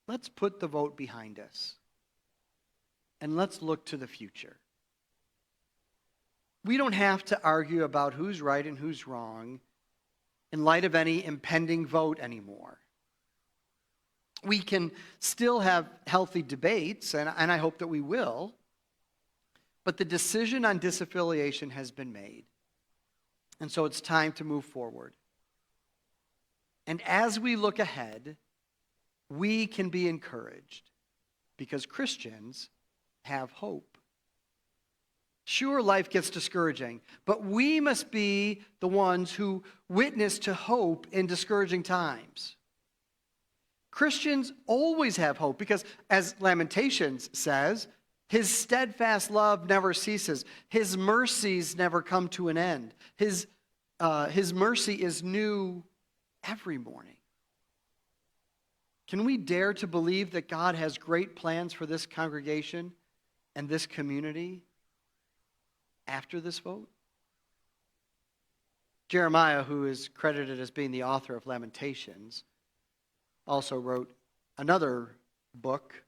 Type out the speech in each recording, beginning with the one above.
let's put the vote behind us and let's look to the future. We don't have to argue about who's right and who's wrong in light of any impending vote anymore. We can still have healthy debates, and I hope that we will, but the decision on disaffiliation has been made. And so it's time to move forward. And as we look ahead, we can be encouraged because Christians have hope. Sure, life gets discouraging, but we must be the ones who witness to hope in discouraging times. Christians always have hope because, as Lamentations says, his steadfast love never ceases. His mercies never come to an end. His mercy is new every morning. Can we dare to believe that God has great plans for this congregation and this community after this vote? Jeremiah, who is credited as being the author of Lamentations, also wrote another book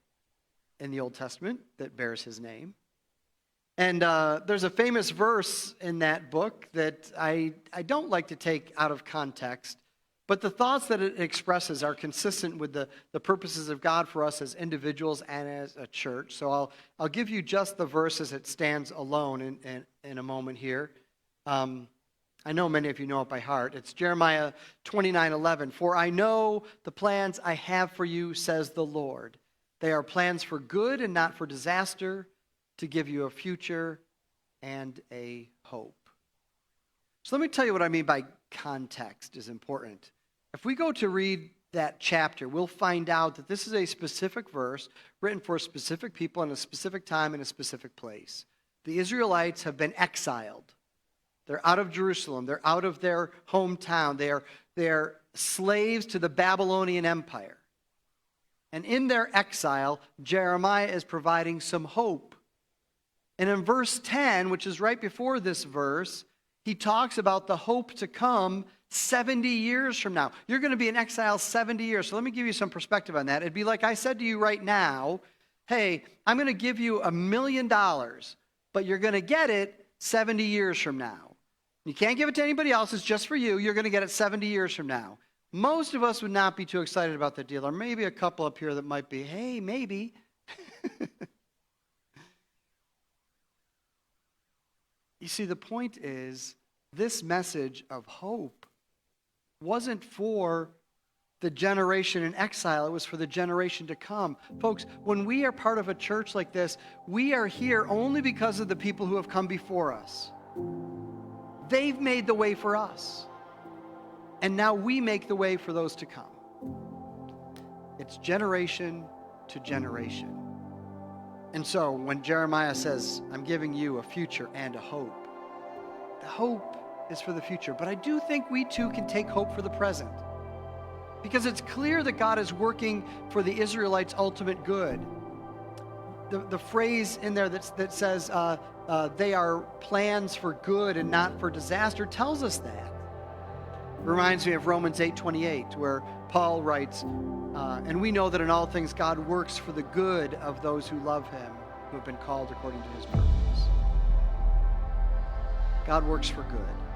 in the Old Testament that bears his name. And there's a famous verse in that book that I don't like to take out of context, but the thoughts that it expresses are consistent with the purposes of God for us as individuals and as a church. So I'll give you just the verse as it stands alone in a moment here. I know many of you know it by heart. It's Jeremiah 29:11. For I know the plans I have for you, says the Lord. They are plans for good and not for disaster, to give you a future and a hope. So let me tell you what I mean by context is important. If we go to read that chapter, we'll find out that this is a specific verse written for specific people in a specific time in a specific place. The Israelites have been exiled. They're out of Jerusalem. They're out of their hometown. They're slaves to the Babylonian Empire. And in their exile, Jeremiah is providing some hope. And in verse 10, which is right before this verse, he talks about the hope to come 70 years from now. You're going to be in exile 70 years. So let me give you some perspective on that. It'd be like I said to you right now, hey, I'm going to give you $1 million, but you're going to get it 70 years from now. You can't give it to anybody else. It's just for you. You're going to get it 70 years from now. Most of us would not be too excited about the deal, or maybe a couple up here that might be, hey, maybe. You see, the point is, this message of hope wasn't for the generation in exile. It was for the generation to come. Folks, when we are part of a church like this, we are here only because of the people who have come before us. They've made the way for us. And now we make the way for those to come. It's generation to generation. And so when Jeremiah says, I'm giving you a future and a hope, the hope is for the future. But I do think we too can take hope for the present. Because it's clear that God is working for the Israelites' ultimate good. The phrase in there that says they are plans for good and not for disaster tells us that. It reminds me of Romans 8:28, where Paul writes, and we know that in all things God works for the good of those who love him, who have been called according to his purpose. God works for good.